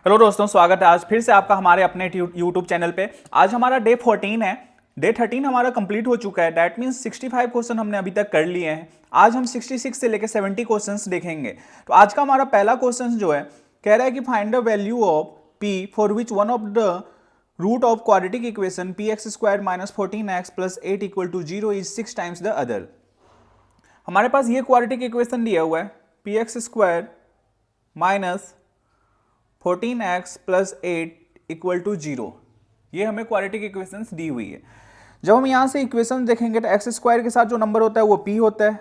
Hello दोस्तों, स्वागत है आज फिर से आपका हमारे अपने यूट्यूब चैनल पे। आज हमारा डे 14 है। डे 13 हमारा कंप्लीट हो चुका है। दैट मीन्स 65 क्वेश्चन हमने अभी तक कर लिए हैं। आज हम 66 से लेकर 70 क्वेश्चंस देखेंगे। तो आज का हमारा पहला क्वेश्चन जो है, कह रहा है कि find the value of P for which one of the root of quadratic equation P X square minus 14x plus 8 equal to 0 is 6 times the other. हमारे पास ये क्वाड्रेटिक इक्वेशन दिया हुआ है, P X square minus 14x plus 8 equal to 0। ये हमें quadratic equations दी हुई है। जब हम यहाँ से इक्वेशन देखेंगे तो एक्स स्क्वायर के साथ जो नंबर होता है वो p होता है,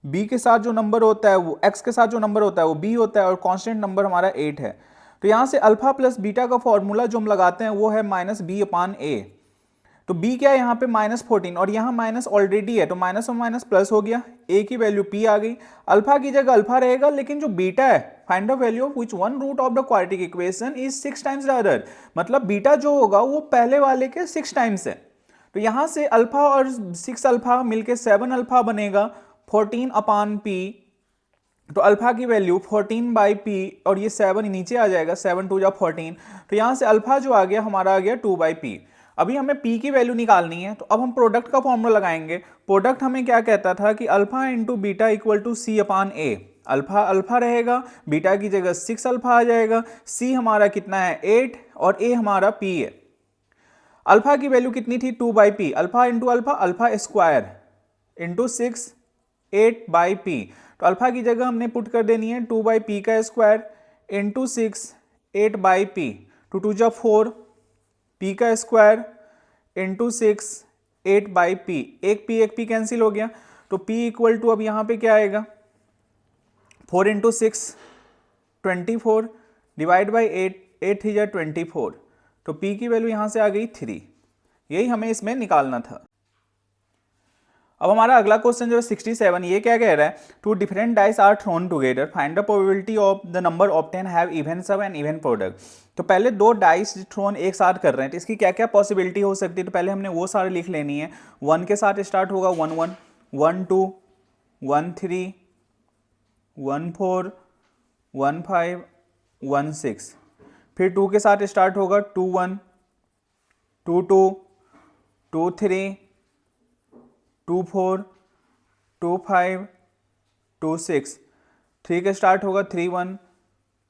b के साथ जो नंबर होता है वो x के साथ जो नंबर होता है वो b होता है, और कांस्टेंट नंबर हमारा 8 है। तो यहाँ से अल्फा प्लस बीटा का फॉर्मूला जो हम लगाते हैं वो है माइनस बी अपान ए। तो b क्या है यहाँ पे -14, और यहाँ माइनस ऑलरेडी है तो माइनस और माइनस प्लस हो गया, a की वैल्यू p आ गई। अल्फा की जगह अल्फा रहेगा, लेकिन जो बीटा है, find the value of which one root of the quadratic equation is 6 times the other. मतलब बीटा जो होगा वो पहले वाले के 6 टाइम्स है। तो यहाँ से अल्फा और 6 अल्फा मिलके 7 अल्फा बनेगा 14 अपान p। तो अल्फा की वैल्यू 14 बाई पी, और ये 7 नीचे आ जाएगा, 7 टू जा 14। तो यहाँ से अल्फा जो आ गया हमारा आ गया 2 बाई पी। अभी हमें p की वैल्यू निकालनी है, तो अब हम प्रोडक्ट का फॉर्मूला लगाएंगे। प्रोडक्ट हमें क्या कहता था कि alpha into beta equal to C upon A. Alpha alpha रहेगा, बीटा की जगह 6 अल्फा आ जाएगा, c हमारा कितना है 8 और a हमारा p है। अल्फा की वैल्यू कितनी थी 2 by P, alpha into alpha alpha square into 6 8 by P. तो अल्फा की जगह हमने पुट कर देनी है 2 बाई पी का square into 6 8 by P. 2 two जा 4, पी का स्क्वायर इंटू 6 8 बाई पी। एक पी कैंसिल हो गया, तो p इक्वल टू अब यहाँ पे क्या आएगा 4 इंटू 6 24 डिवाइड बाई 8, 8 थ्री जा 24। तो p की वैल्यू यहाँ से आ गई 3। यही हमें इसमें निकालना था। अब हमारा अगला क्वेश्चन जो है 67, ये क्या कह रहा है, two different dice are thrown together, find the probability of the number obtain have even sum and even product. तो पहले दो डाइस थ्रोन एक साथ कर रहे हैं, तो इसकी क्या क्या पॉसिबिलिटी हो सकती है। तो पहले हमने वो सारे लिख लेनी है। 1 के साथ स्टार्ट होगा 1 1 1 2 1 3 1 4 1 5 1 6। फिर 2 के साथ स्टार्ट होगा 2 1 2 2 2 3 2 4 2 5 2 6। 3 के स्टार्ट होगा 3 1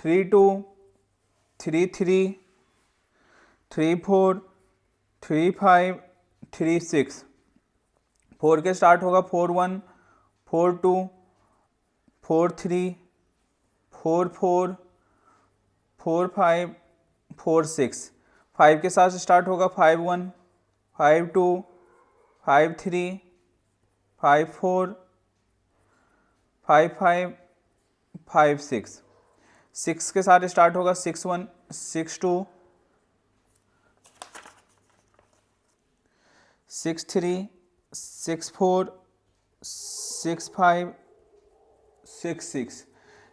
3 2 3 3 3 4 3 5 3 6। 4 के स्टार्ट होगा 4 1 4 2 4 3 4 4 4 5 4 6। 5 के साथ स्टार्ट होगा 5 1 5 2 5 3 5 4 5 5 5 6। 6 के साथ स्टार्ट होगा 6 1 6 2 6 3 6 4 6 5 6 6।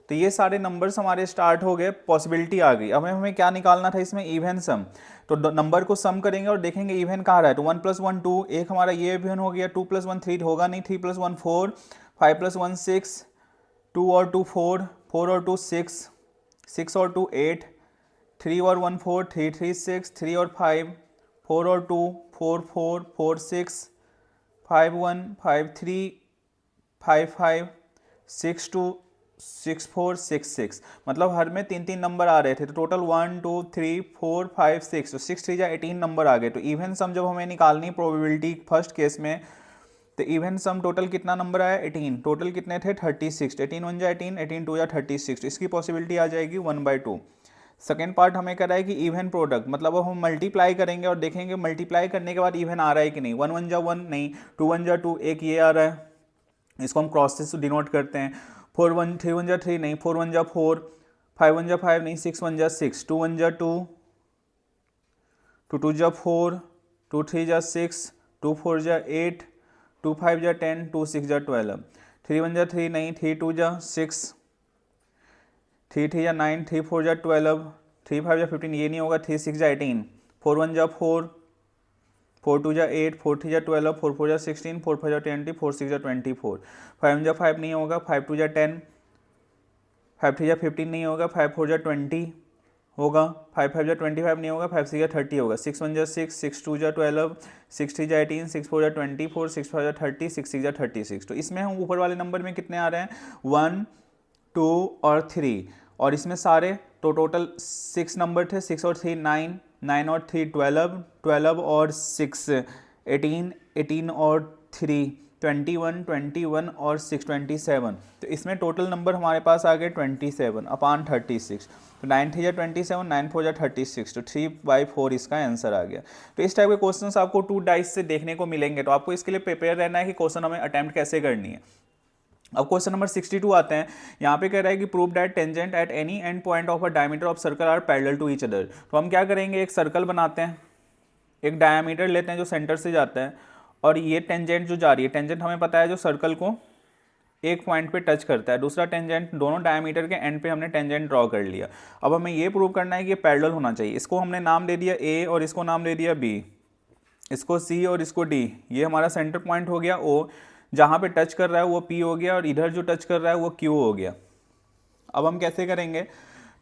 तो ये सारे नंबर्स हमारे स्टार्ट हो गए, पॉसिबिलिटी आ गई। अब हमें क्या निकालना था इसमें, इवन सम। तो नंबर को सम करेंगे और देखेंगे इवन कहाँ रहा है। तो 1 + 1 2, एक हमारा ये इवन हो गया। 2 + 1 3 होगा नहीं, 3 + 1 4, 5 + 1 6, 2 और 2 4, 4 और 2 6, 6 और 2 8, 3 और 1 4, 3 3 6, 3 और 5, 4 और 2 4 4 4 6, 5 1 5 3 5 5 6 2 6 4 6 6। मतलब हर में 3 3 नंबर आ रहे थे। तो टोटल 1 2 3 4 5 6, तो 6 3 जा 18 नंबर आ गए। तो इवन सम जब हमें निकालनी प्रोबेबिलिटी फर्स्ट केस में, तो इवन सम टोटल कितना नंबर आया 18। टोटल कितने थे 36। 18 1 जा 18, 18 2 जा 36। तो इसकी पॉसिबिलिटी आ जाएगी 1/2। सेकेंड पार्ट हमें कह रहा है कि इवन प्रोडक्ट, मतलब अब हम मल्टीप्लाई करेंगे और देखेंगे मल्टीप्लाई करने के बाद इवन आ रहा है कि नहीं। 1 1 जा 1 नहीं, 2 1 जा 2, एक ये आ रहा है, इसको हम क्रॉस से डिनोट करते हैं। 4 1 3 1 जा 3 नहीं, 4 1 जा 4, 5 1 जा 5 नहीं, 6 1 जा 6, 2 1 जा 2, 2 2 जा 4, 2 3 जा 6, 2 4 जा 8, 2 5 जा 10, 2 6 जा 12, 3 1 जा 3 नहीं, 3 2 जा 6, 3 3 जा 9, 3 4 जा 12, 3 5 जा 15, ये नहीं होगा, 3 6 जा 18, 4 1 जा 4, 4 2 जा 8, 4 3 जा 12, 4 4 जा 16, 4 5 जा 20, 4 6 जा 24, 5 जा 5 नहीं होगा, 5 2 जा 10, 5 3 जा 15 नहीं होगा, 5 4 जा 20, होगा, 5 5 जा 25 नहीं होगा, 5 6 जा 30 होगा, 6 1 जा 6, 6 2 जा 12, 6 3 जा 18, 6 4 जा 24, 6 5 जा 30, 6 6 जा 36। तो इसमें हम ऊपर वाले नंबर में कितने आ रहे हैं, 1 2 और 3, और इसमें सारे तो टोटल 6 नंबर थे, 6 और 3 9, 9 और 3 12, 12 और 6 18, 18 और 3 21, 21 और 6 27। तो इसमें टोटल नंबर हमारे पास आ गए 27 अपान 36। तो 9 3 जा 27, 9 4 जा 36, तो 3/4 इसका आंसर आ गया। तो इस टाइप के क्वेश्चंस आपको 2 डाइस से देखने को मिलेंगे, तो आपको इसके लिए प्रिपेयर रहना है कि क्वेश्चन हमें अटेम्प्ट कैसे करनी है। अब क्वेश्चन नंबर 62 आते हैं। यहाँ पे कह रहा है कि prove that tangent at any end point of a diameter of circle are parallel to each other. तो हम क्या करेंगे, एक सर्कल बनाते हैं, एक डायमीटर लेते हैं जो सेंटर से जाता है, और ये टेंजेंट जो जा रही है, टेंजेंट हमें पता है जो सर्कल को एक पॉइंट पे टच करता है, दूसरा टेंजेंट दोनों डायमीटर के एंड पे हमने टेंजेंट ड्रॉ कर लिया। अब हमें ये प्रूव करना है कि ये पैरेलल होना चाहिए। इसको हमने नाम दे दिया ए और इसको नाम दे दिया बी, इसको सी और इसको डी। ये हमारा सेंटर पॉइंट हो गया ओ, जहाँ पे टच कर रहा है वो पी हो गया, और इधर जो टच कर रहा है वो क्यू हो गया। अब हम कैसे करेंगे,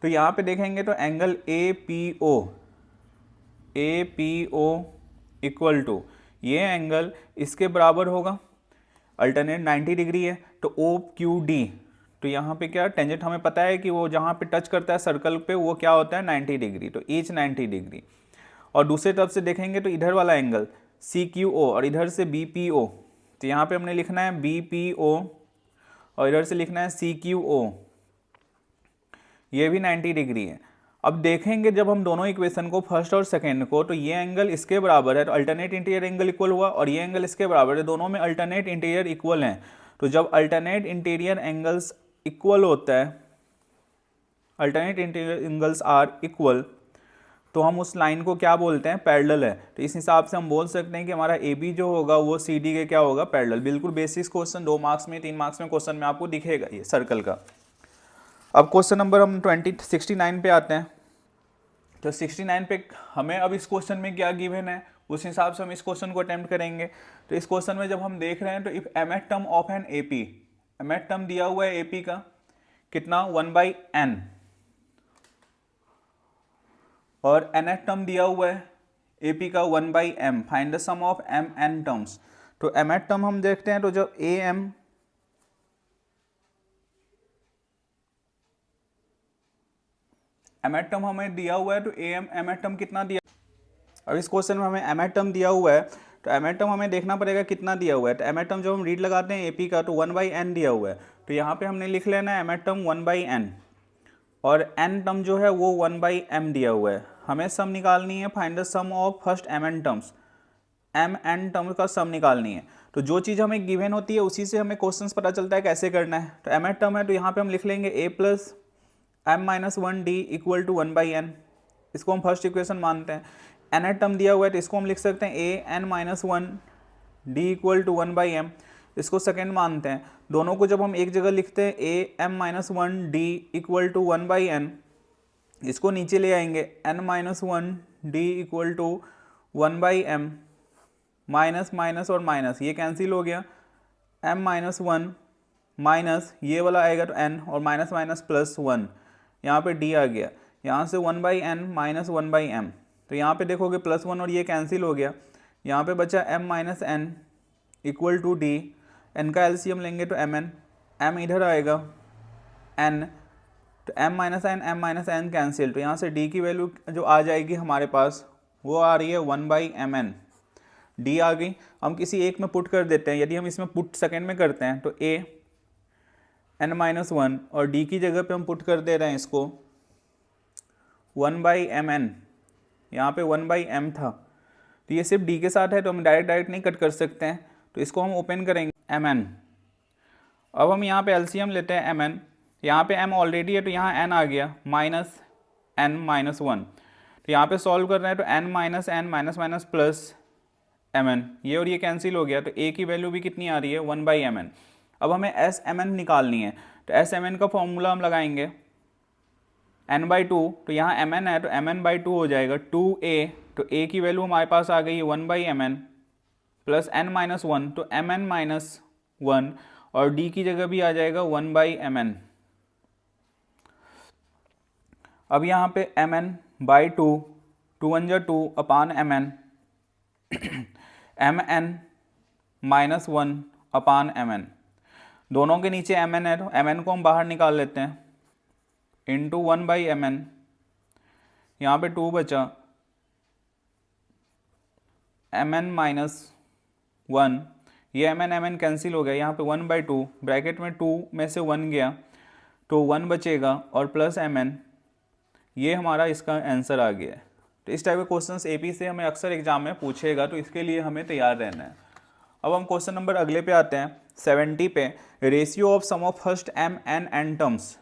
तो यहाँ पे देखेंगे तो angle A P O equal to ये एंगल इसके बराबर होगा, अल्टरनेट 90 डिग्री है, तो ओ क्यू डी। तो यहाँ पे क्या टेंजेंट हमें पता है कि वो जहाँ पे टच करता है सर्कल पे वो क्या होता है 90 डिग्री, तो ईच 90 डिग्री। और दूसरी तरफ से देखेंगे तो इधर वाला एंगल सी क्यू ओ और इधर से बी पी ओ, तो यहाँ पे हमने लिखना है बी पी ओ और इधर से लिखना है सी क्यू ओ, ये भी 90 डिग्री है। अब देखेंगे जब हम दोनों इक्वेशन को फर्स्ट और सेकेंड को, तो ये एंगल इसके बराबर है, तो अल्टरनेट इंटीरियर एंगल इक्वल हुआ, और ये एंगल इसके बराबर है, दोनों में अल्टरनेट इंटीरियर इक्वल हैं। तो जब अल्टरनेट इंटीरियर एंगल्स इक्वल होता है, alternate interior angles are equal, तो हम उस लाइन को क्या बोलते हैं, पैरेलल है। तो इस हिसाब से हम बोल सकते हैं कि हमारा ए बी जो होगा वो सी डी के क्या होगा, पैरेलल। बिल्कुल बेसिक क्वेश्चन, 2 मार्क्स में 3 मार्क्स में क्वेश्चन में आपको दिखेगा ये सर्कल का। अब क्वेश्चन नंबर हम 69 पे आते हैं। तो 69 पे हमें अब इस क्वेश्चन में क्या गिवन है उस हिसाब से हम इस क्वेश्चन को अटेम्प्ट करेंगे। तो इस क्वेश्चन में जब हम देख रहे हैं तो if mth term of an AP, mth term दिया हुआ है एपी का कितना 1/n, और nth टर्म दिया हुआ है AP का 1/m, find the sum of mn terms. तो mth टर्म हम देखते हैं, तो जब mth टर्म हमें दिया हुआ है, तो mth टर्म कितना दिया। अब इस क्वेश्चन में हमें mth टर्म दिया हुआ है, तो mth टर्म हमें देखना पड़ेगा कितना दिया हुआ है। तो mth टर्म जब हम रीड लगाते हैं AP का, तो 1/n दिया हुआ है, तो यहाँ पे हमने लिख लेना है mth टर्म 1/n, और n टर्म जो है वो 1/m दिया हुआ है। हमें सम निकालनी है, find the sum of first mn terms, mn terms का सम निकालनी है। तो जो चीज़ हमें गिवन होती है उसी से हमें क्वेश्चंस पता चलता है कैसे करना है। तो mn टर्म है, तो यहाँ पे हम लिख लेंगे a plus m-1d equal to 1/n, इसको हम फर्स्ट इक्वेशन मानते हैं। nth टर्म दिया हुआ है, तो इसको हम लिख सकते हैं an-1d इक्वल टू 1/m, इसको सेकेंड मानते हैं। दोनों को जब हम एक जगह लिखते हैं am-1d इक्वल टू 1/n, इसको नीचे ले आएंगे n-1d equal to 1/m, minus minus और माइनस ये कैंसिल हो गया, m-1 माइनस ये वाला आएगा तो n, और माइनस माइनस प्लस 1, यहाँ पे d आ गया, यहाँ से 1/n माइनस 1/m, तो यहाँ पे देखोगे प्लस 1 और ये कैंसिल हो गया, यहाँ पे बचा m-n equal to d, n का एलसीएम लेंगे तो mn, m इधर आएगा n, तो m-n कैंसिल, तो यहाँ से d की वैल्यू जो आ जाएगी हमारे पास वो आ रही है 1/mn, d आ गई। हम किसी एक में पुट कर देते हैं, यदि हम इसमें पुट सेकेंड में करते हैं तो a n-1 और d की जगह पे हम पुट कर दे रहे हैं इसको 1/mn, यहाँ पे 1/m था, तो ये सिर्फ d के साथ है तो हम डायरेक्ट नहीं कट कर सकते हैं, तो इसको हम ओपन करेंगे mn। अब हम यहाँ पे एलसीएम लेते हैं mn, यहाँ पे m ऑलरेडी है तो यहाँ n आ गया माइनस n-1, तो यहाँ पे सॉल्व कर रहे हैं तो n-n minus minus plus mn, ये और ये कैंसिल हो गया, तो a की वैल्यू भी कितनी आ रही है 1/mn। अब हमें S-mn निकालनी है, तो S-mn का फॉर्मूला हम लगाएंगे n/2, तो यहाँ mn है तो mn/2 हो जाएगा 2a, तो a की वैल्यू हमारे पास आ गई 1/mn प्लस n-1, तो mn-1, और d की जगह भी आ जाएगा 1/mn। अब यहाँ पे mn बाई 2, 2 1 जा 2 अपान mn, mn माइनस 1 अपान mn, दोनों के नीचे mn है तो mn को हम बाहर निकाल लेते हैं, इंटू 1 बाई mn, यहाँ पे 2 बचा, mn माइनस 1, ये mn कैंसिल हो गया, यहाँ पे 1 बाई 2, ब्रैकेट में 2 में से 1 गया तो 1 बचेगा और प्लस mn, ये हमारा इसका आंसर आ गया है। तो इस टाइप के क्वेश्चंस एपी से हमें अक्सर एग्जाम में पूछेगा, तो इसके लिए हमें तैयार रहना है। अब हम क्वेश्चन नंबर अगले पे आते हैं 70 पे, ratio of sum of first m n n terms,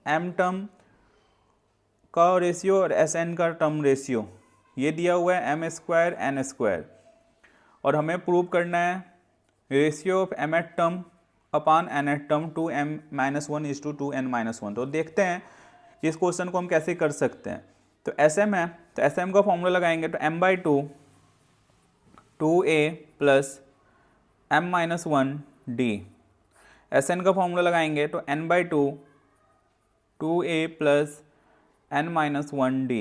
m term का रेशियो और एस एन का टर्म रेशियो, ये दिया हुआ है m स्क्वायर n स्क्वायर, और हमें प्रूव करना है रेशियो ऑफ m एट टर्म अपान n एट term to m minus 1 is to n minus 1। तो देखते हैं कि इस क्वेश्चन को हम कैसे कर सकते हैं। तो एस एम है, तो एस एम का फॉर्मूला लगाएंगे तो m by 2 2a plus m minus 1 d, S N का फॉर्मूला लगाएंगे तो n by 2 2a plus n minus 1 d,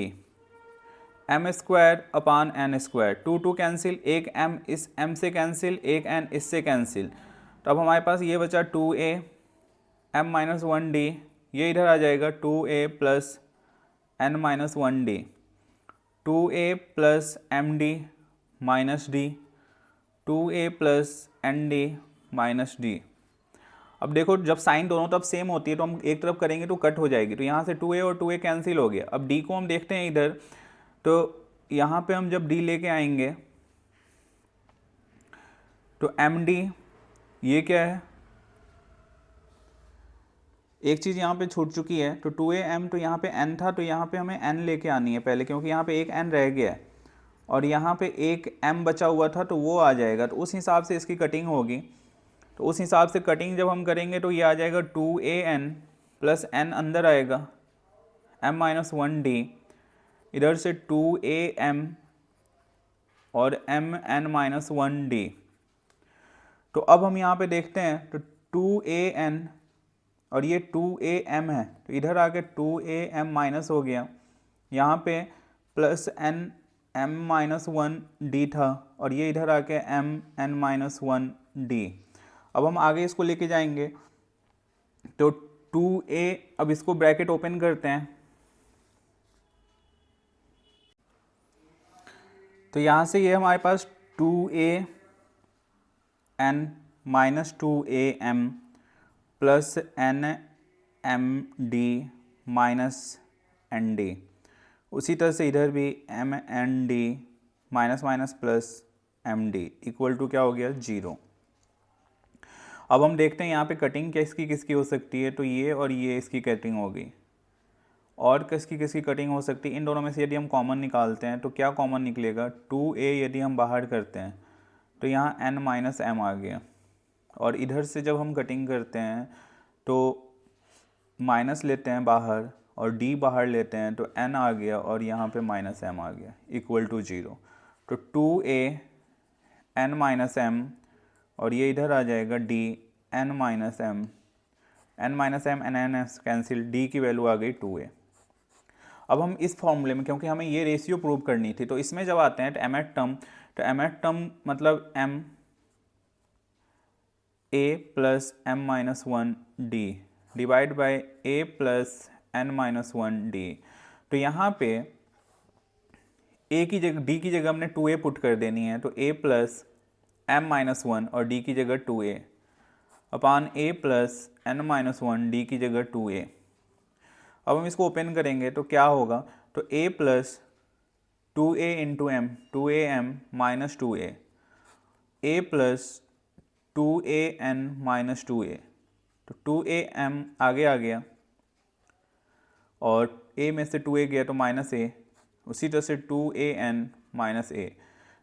m square upon n square, 2 2 cancel, एक m इस m से कैंसिल, एक n इससे कैंसिल, तो अब हमारे पास ये बचा 2a m माइनस 1 d, ये इधर आ जाएगा 2a plus n minus 1 d, 2a plus M D minus D, 2a plus N D minus D. अब देखो जब साइन दोनों तरफ सेम होती है तो हम एक तरफ करेंगे तो कट हो जाएगी, तो यहाँ से 2a और 2a कैंसिल हो गया। अब d को हम देखते हैं इधर, तो यहाँ पे हम जब d लेके आएंगे तो एम डी, ये क्या है, एक चीज़ यहाँ पे छूट चुकी है, तो 2am, तो यहाँ पे n था तो यहाँ पे हमें n लेके आनी है पहले, क्योंकि यहाँ पे एक n रह गया है और यहाँ पे एक m बचा हुआ था तो वो आ जाएगा, तो उस हिसाब से इसकी कटिंग होगी। तो उस हिसाब से कटिंग जब हम करेंगे तो ये आ जाएगा 2an प्लस n अंदर आएगा m माइनस 1 d, इधर से 2am और mn माइनस 1 d। तो अब हम यहाँ पे देखते हैं तो 2an और ये 2am है, तो इधर आके 2am माइनस हो गया, यहाँ पे plus n m minus 1 d था और ये इधर आके m n माइनस 1 d। अब हम आगे इसको लेके जाएंगे तो 2a, अब इसको ब्रैकेट ओपन करते हैं तो यहाँ से ये हमारे पास 2a n minus 2am plus N M D minus N D, उसी तरह से इधर भी M N D minus minus plus M D equal to क्या हो गया 0। अब हम देखते हैं यहाँ पे कटिंग किसकी किसकी हो सकती है, तो ये और ये इसकी कटिंग होगी, और किसकी किसकी कटिंग हो सकती है, इन दोनों में से यदि हम कॉमन निकालते हैं तो क्या कॉमन निकलेगा, 2a यदि हम बाहर करते हैं तो यहाँ n माइनस m आ गया, और इधर से जब हम कटिंग करते हैं तो माइनस लेते हैं बाहर और d बाहर लेते हैं तो n आ गया और यहाँ पे माइनस m आ गया इक्वल टू 0। तो 2a n माइनस m और ये इधर आ जाएगा d n minus m, n minus m n cancel, d की वैल्यू आ गई 2a। अब हम इस फॉर्मूले में, क्योंकि हमें ये रेशियो प्रूव करनी थी, तो इसमें जब आते हैं तो m एट टर्म, तो m एट टर्म मतलब m a plus m minus 1 d divide by a plus n minus 1 d। तो यहाँ पे a की जगह d की जगह हमने 2a पुट कर देनी है, तो a प्लस m माइनस 1 और d की जगह 2a upon a plus n minus 1 d की जगह 2a। अब हम इसको ओपन करेंगे तो क्या होगा, तो a plus 2a into m, 2am minus 2a, a plus 2an minus 2a, तो 2am आगे आ गया और a में से 2a गया तो माइनस a, उसी तरह से 2an माइनस a,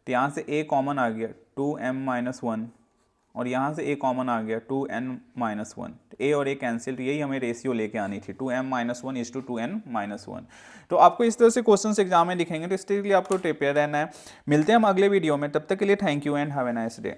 तो यहाँ से a कॉमन आ गया 2m माइनस 1 और यहाँ से a कॉमन आ गया 2n माइनस 1, तो a और a कैंसिल, तो यही हमें रेशियो लेके आनी थी 2m minus 1 is to 2n minus 1। तो आपको इस तरह से क्वेश्चन एग्जाम में दिखेंगे, तो इसके लिए आपको प्रिपेयर रहना है। मिलते हैं हम अगले वीडियो में, तब तक के लिए thank you and have a nice day.